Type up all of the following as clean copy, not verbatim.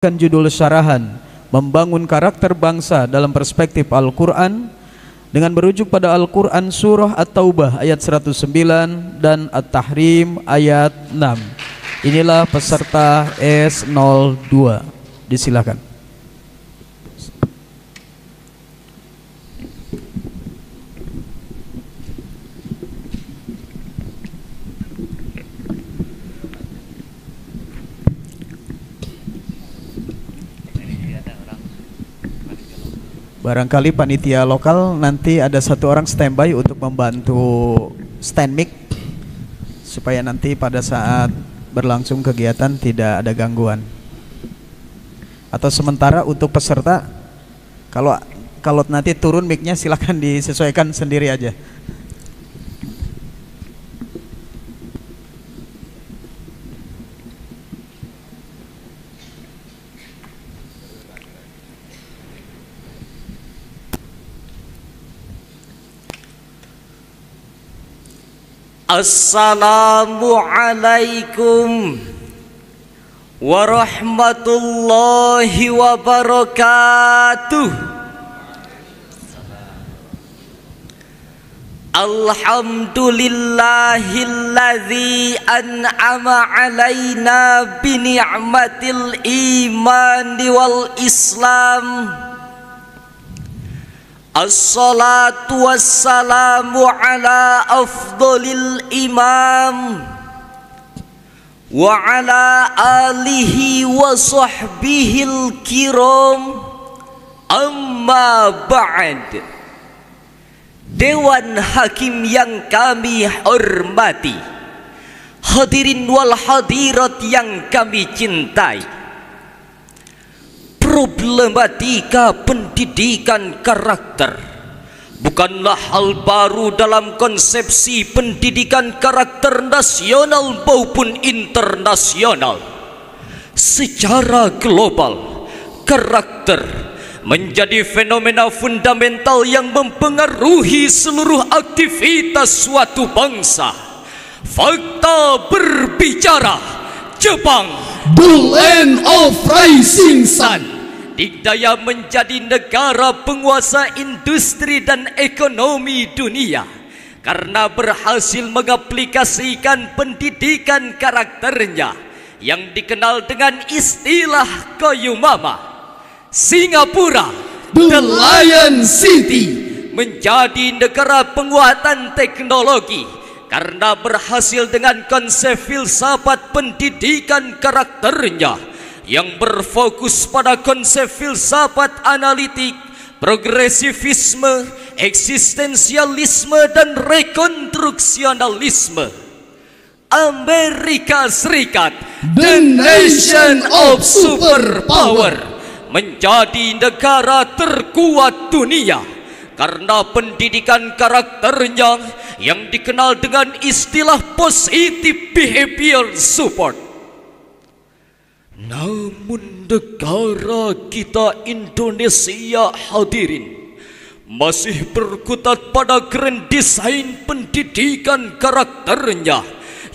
Judul syarahan membangun karakter bangsa dalam perspektif Al-Quran dengan merujuk pada Al-Quran surah At-Taubah ayat 109 dan At-Tahrim ayat 6. Inilah peserta S02, disilakan. Barangkali panitia lokal nanti ada satu orang standby untuk membantu stand mic supaya nanti pada saat berlangsung kegiatan tidak ada gangguan. Atau sementara untuk peserta, kalau nanti turun mic-nya silakan disesuaikan sendiri aja. Assalamualaikum warahmatullahi wabarakatuh. Alhamdulillahilladzi an'ama alaina bi ni'matil imani wal islam. Assalatu wassalamu ala afdolil imam wa ala alihi wa sahbihil kiram, amma ba'd. Dewan Hakim yang kami hormati, hadirin wal hadirat yang kami cintai, problematika pendidikan karakter bukanlah hal baru dalam konsepsi pendidikan karakter nasional maupun internasional. Secara global, karakter menjadi fenomena fundamental yang mempengaruhi seluruh aktivitas suatu bangsa. Fakta berbicara, Jepang, the land of rising sun, dikdaya menjadi negara penguasa industri dan ekonomi dunia karena berhasil mengaplikasikan pendidikan karakternya yang dikenal dengan istilah Koyumama. Singapura, the Lion City, menjadi negara penguatan teknologi karena berhasil dengan konsep filsafat pendidikan karakternya yang berfokus pada konsep filsafat analitik, progresivisme, eksistensialisme, dan rekonstruksionalisme. Amerika Serikat, the nation of superpower, menjadi negara terkuat dunia karena pendidikan karakternya yang dikenal dengan istilah positive behavior support. Namun negara kita Indonesia, hadirin, masih berkutat pada grand desain pendidikan karakternya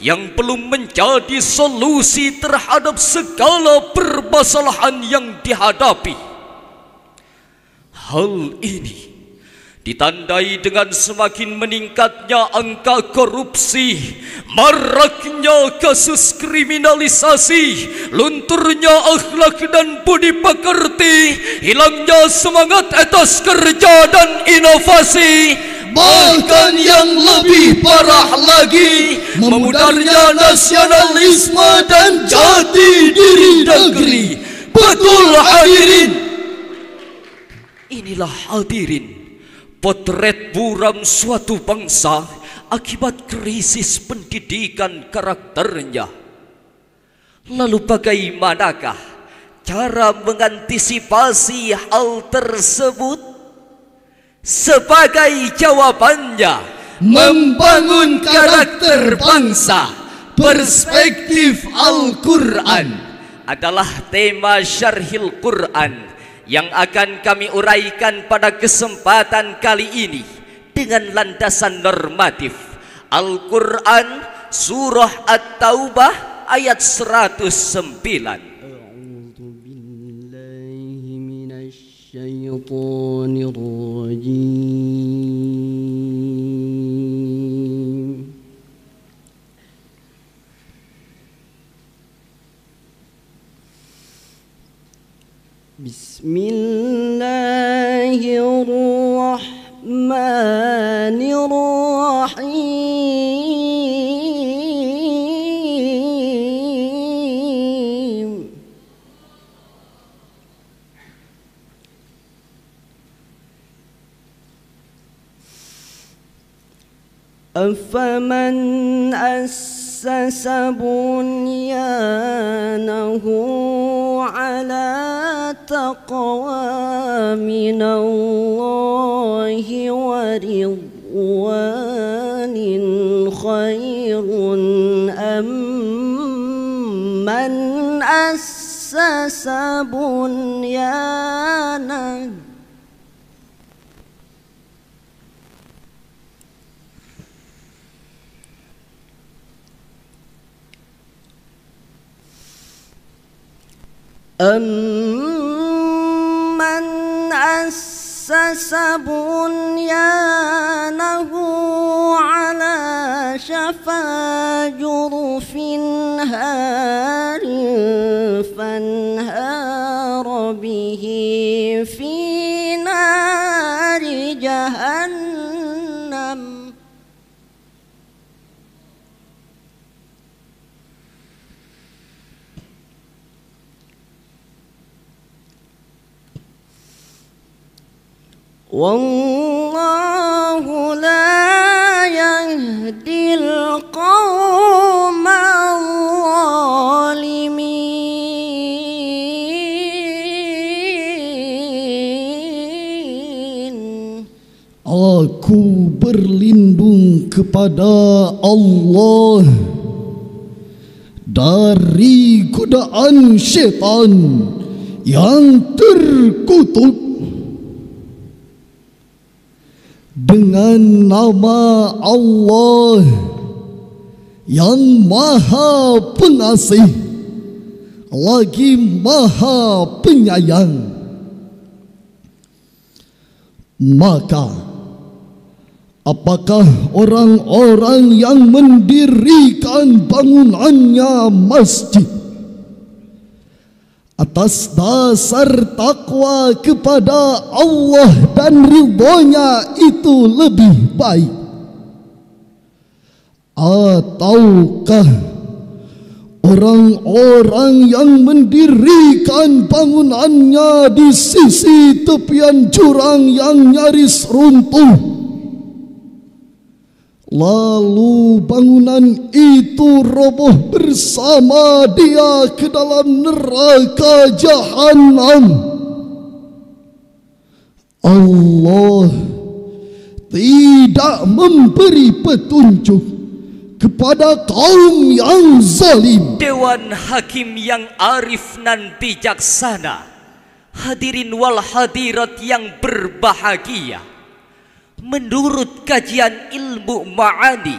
yang belum menjadi solusi terhadap segala permasalahan yang dihadapi. Hal ini ditandai dengan semakin meningkatnya angka korupsi, maraknya kasus kriminalisasi, lunturnya akhlak dan budi pekerti, hilangnya semangat etos kerja dan inovasi, bahkan yang lebih parah lagi, memudarnya nasionalisme dan jati diri negeri. Betul hadirin? Inilah hadirin potret buram suatu bangsa akibat krisis pendidikan karakternya. Lalu bagaimanakah cara mengantisipasi hal tersebut? Sebagai jawabannya, membangun karakter bangsa, perspektif Al-Quran adalah tema Syarhil Quran yang akan kami uraikan pada kesempatan kali ini dengan landasan normatif Al-Quran surah At-Taubah ayat 109. الشيطان الرجيم بسم الله الرحمن الرحيم أفمن أسس بنيانه على تقوى من الله ورضوان خير أم من أسس بنيانه أمن أسس بنيانه على شفا جرف هار فانهار به في نار جهنم والله لا يهدي القوم الظالمين. Aku berlindung kepada Allah dari godaan syaitan yang terkutuk. Dengan nama Allah yang Maha Pengasih lagi Maha Penyayang. Maka apakah orang-orang yang mendirikan bangunannya masjid atas dasar takwa kepada Allah dan ridhonya itu lebih baik, ataukah orang-orang yang mendirikan bangunannya di sisi tepian jurang yang nyaris runtuh, lalu bangunan itu roboh bersama dia ke dalam neraka jahanam? Allah tidak memberi petunjuk kepada kaum yang zalim. Dewan Hakim yang arif nan bijaksana, hadirin wal hadirat yang berbahagia, menurut kajian ilmu ma'ani,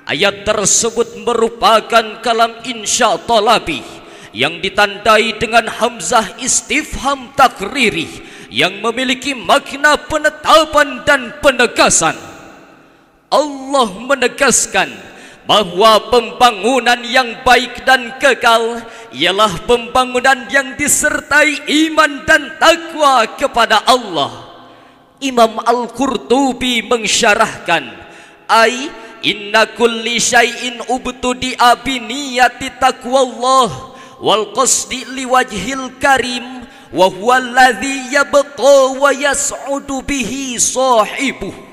ayat tersebut merupakan kalam insya talabi yang ditandai dengan hamzah istifham takriri yang memiliki makna penetapan dan penegasan. Allah menegaskan bahwa pembangunan yang baik dan kekal ialah pembangunan yang disertai iman dan takwa kepada Allah. Imam Al-Qurtubi mensyarahkan, ai inna kulli syai'in ubtudi'a bi niyati taqwallah wal qasdi liwajhil karim wa huwa alladhi yabqa wa yas'udu bihi sahibuh.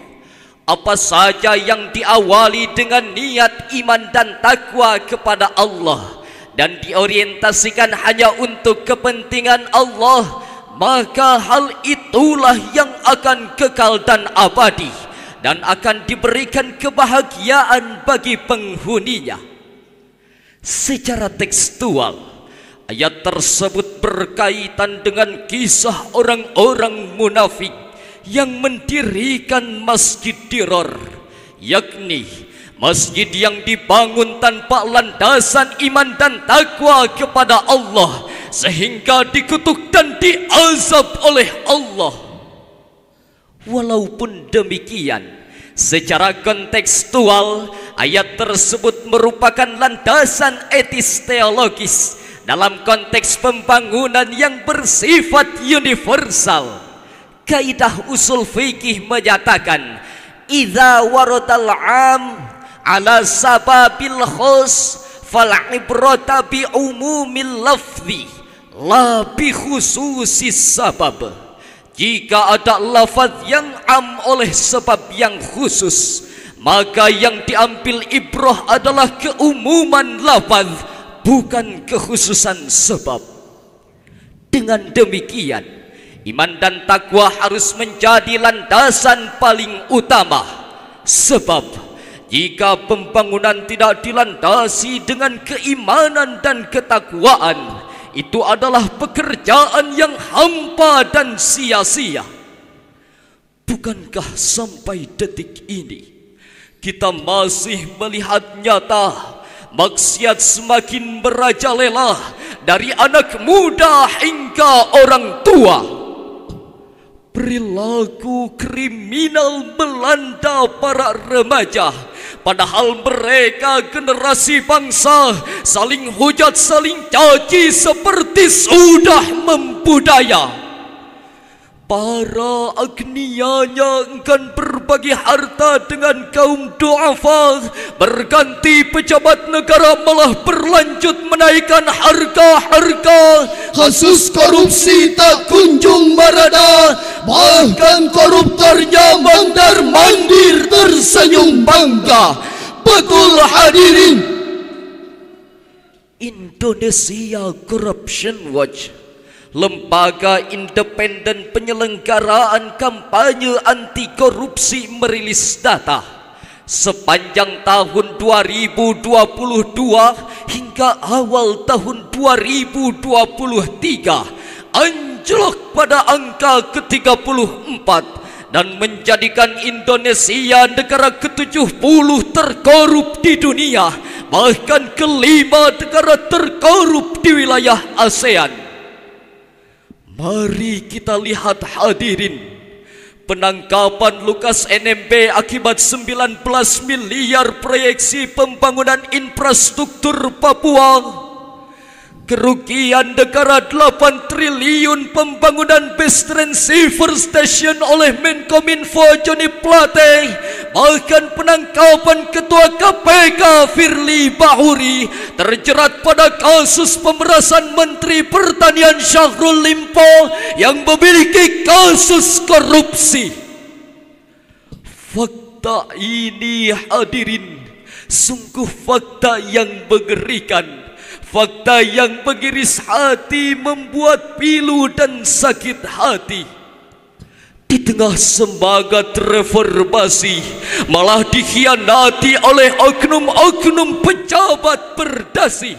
Apa saja yang diawali dengan niat iman dan takwa kepada Allah dan diorientasikan hanya untuk kepentingan Allah, maka hal itulah yang akan kekal dan abadi dan akan diberikan kebahagiaan bagi penghuninya. Secara tekstual, ayat tersebut berkaitan dengan kisah orang-orang munafik yang mendirikan masjid Dirar, yakni masjid yang dibangun tanpa landasan iman dan takwa kepada Allah, sehingga dikutuk dan diazab oleh Allah. Walaupun demikian, secara kontekstual, ayat tersebut merupakan landasan etis teologis dalam konteks pembangunan yang bersifat universal. Kaidah usul fikih menyatakan, idza waradal 'am ala sababil khos fal ibrata bi umumil lafzi la bi khususis sabab. Jika ada lafaz yang am oleh sebab yang khusus, maka yang diambil ibrah adalah keumuman lafaz, bukan kekhususan sebab. Dengan demikian, iman dan takwa harus menjadi landasan paling utama. Sebab jika pembangunan tidak dilandasi dengan keimanan dan ketakwaan, itu adalah pekerjaan yang hampa dan sia-sia. Bukankah sampai detik ini kita masih melihat nyata maksiat semakin merajalela dari anak muda hingga orang tua? Perilaku kriminal melanda para remaja, padahal mereka generasi bangsa saling hujat, saling caci seperti sudah membudaya. Para agnianya enggan berbagi harta dengan kaum du'afa, berganti pejabat negara malah berlanjut menaikkan harga-harga. Kasus korupsi tak kunjung mereda, bahkan koruptornya mondar-mandir tersenyum bangga. Betul hadirin. Indonesia Corruption Watch, lembaga independen penyelenggaraan kampanye anti korupsi, merilis data sepanjang tahun 2022 hingga awal tahun 2023 anjlok pada angka ke-34 dan menjadikan Indonesia negara ke-70 terkorup di dunia, bahkan ke-5 negara terkorup di wilayah ASEAN. Mari kita lihat hadirin, penangkapan Lukas NMB akibat 19 miliar proyeksi pembangunan infrastruktur Papua, kerugian negara 8 triliun pembangunan base transceiver station oleh Menkominfo Johnny Plate, bahkan penangkapan Ketua KPK Firly Bahuri terjerat pada kasus pemerasan Menteri Pertanian Syahrul Limpo yang memiliki kasus korupsi. Fakta ini hadirin, sungguh fakta yang mengerikan. Fakta yang mengiris hati, membuat pilu dan sakit hati. Di tengah semangat reformasi, malah dikhianati oleh oknum-oknum pejabat berdasi.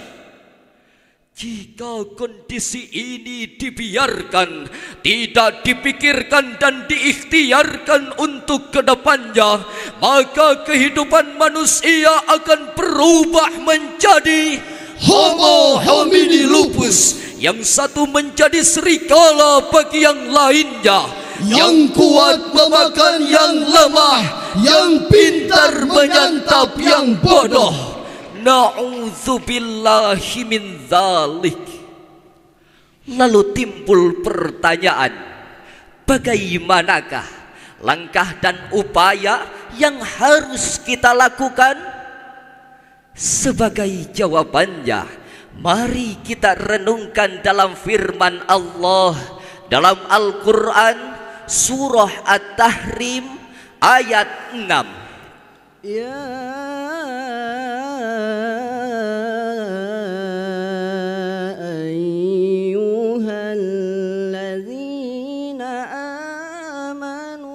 Jika kondisi ini dibiarkan, tidak dipikirkan dan diikhtiarkan untuk kedepannya, maka kehidupan manusia akan berubah menjadi Homo homini lupus, yang satu menjadi serigala bagi yang lainnya, yang kuat memakan yang lemah, yang pintar menyantap yang bodoh. Na'udzubillahi min dzalik. Lalu timbul pertanyaan, bagaimanakah langkah dan upaya yang harus kita lakukan? Sebagai jawabannya, mari kita renungkan dalam firman Allah dalam Al-Quran surah At-Tahrim ayat 6. Ya ayyuhalladzina amanu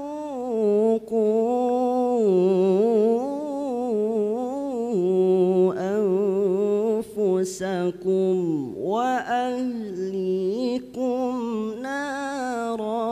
anfusakum wa ahlikum nara.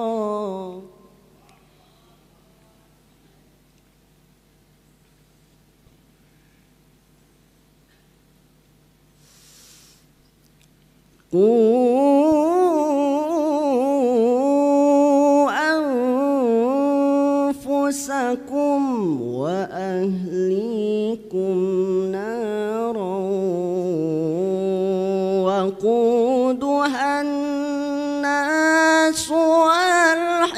الناس والحجارة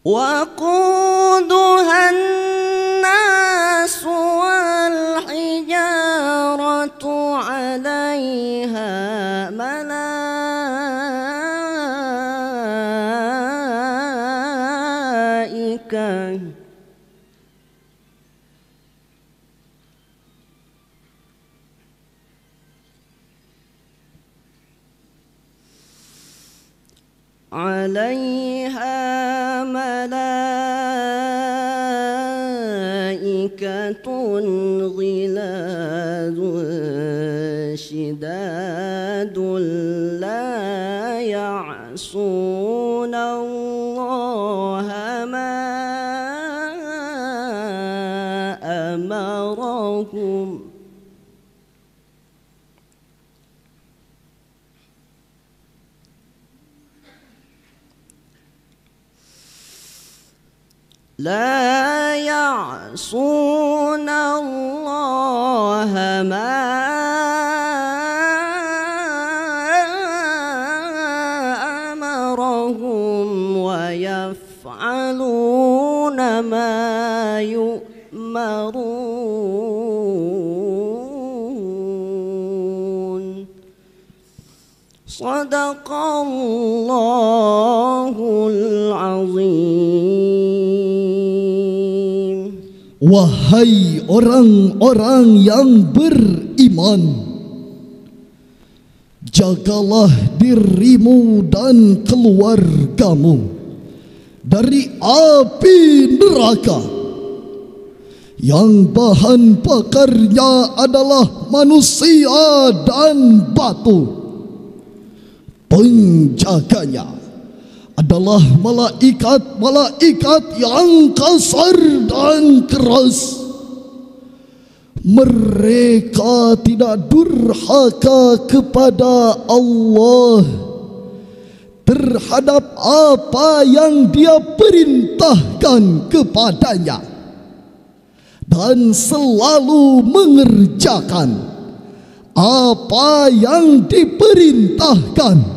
وقودها الناس والحجارة عليها ملائكة غلاظ شداد لا يعصون الله ما أمرهم لا يعصون الله ما أمرهم ويفعلون ما يؤمرون صدق الله العظيم. Wahai orang-orang yang beriman, jagalah dirimu dan keluargamu dari api neraka yang bahan bakarnya adalah manusia dan batu. Penjaganya adalah malaikat-malaikat yang kasar dan keras. Mereka tidak durhaka kepada Allah terhadap apa yang Dia perintahkan kepadanya, dan selalu mengerjakan apa yang diperintahkan.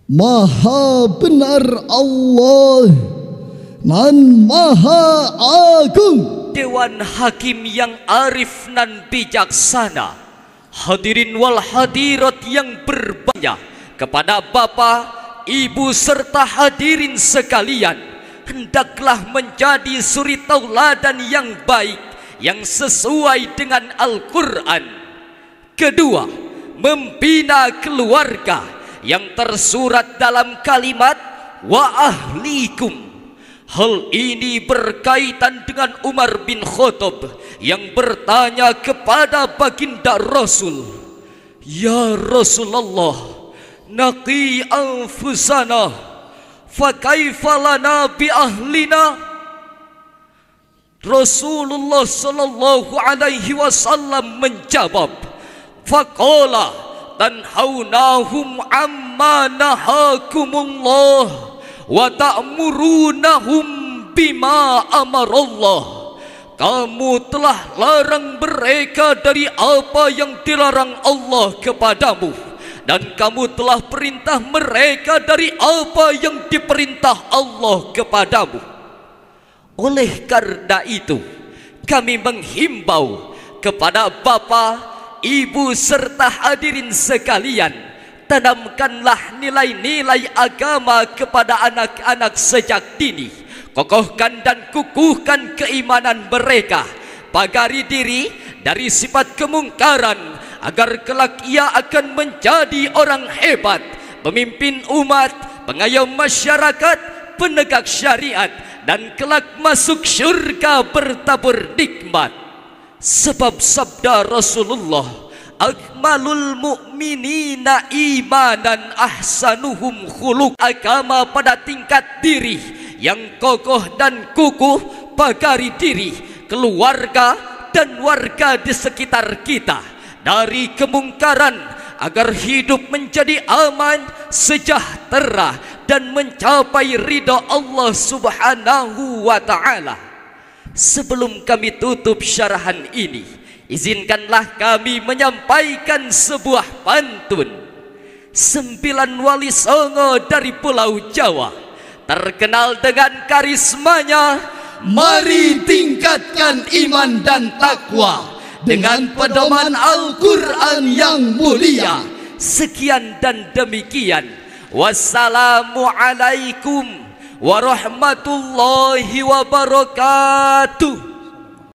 Maha benar Allah dan Maha Agung. Dewan Hakim yang arif nan bijaksana, hadirin wal hadirat yang berbahagia, kepada Bapa, Ibu serta hadirin sekalian, hendaklah menjadi suri tauladan yang baik yang sesuai dengan Al-Quran. Kedua, membina keluarga yang tersurat dalam kalimat wa ahlikum. Hal ini berkaitan dengan Umar bin Khattab yang bertanya kepada baginda Rasul, "Ya Rasulullah, naqi anfusana fa kaifa lana bi ahlina?" Rasulullah sallallahu alaihi wasallam menjawab, "Faqala tanhaunahum amma nahakumullah wa ta'murunahum bima amarallah." Kamu telah larang mereka dari apa yang dilarang Allah kepadamu, dan kamu telah perintah mereka dari apa yang diperintah Allah kepadamu. Oleh karena itu, kami menghimbau kepada Bapa, Ibu serta hadirin sekalian, tanamkanlah nilai-nilai agama kepada anak-anak sejak dini. Kokohkan dan kukuhkan keimanan mereka. Pagari diri dari sifat kemungkaran, agar kelak ia akan menjadi orang hebat, pemimpin umat, pengayom masyarakat, penegak syariat, dan kelak masuk syurga bertabur nikmat. Sebab sabda Rasulullah, akmalul mu'minina imanan ahsanuhum khuluq. Agama pada tingkat diri yang kokoh dan kukuh, pagari diri, keluarga dan warga di sekitar kita dari kemungkaran, agar hidup menjadi aman, sejahtera dan mencapai ridha Allah Subhanahu wa taala. Sebelum kami tutup syarahan ini, izinkanlah kami menyampaikan sebuah pantun. 9 wali songo dari Pulau Jawa terkenal dengan karismanya. Mari tingkatkan iman dan takwa dengan pedoman Al-Quran yang mulia. Sekian dan demikian. Wassalamualaikum warahmatullahi wabarakatuh.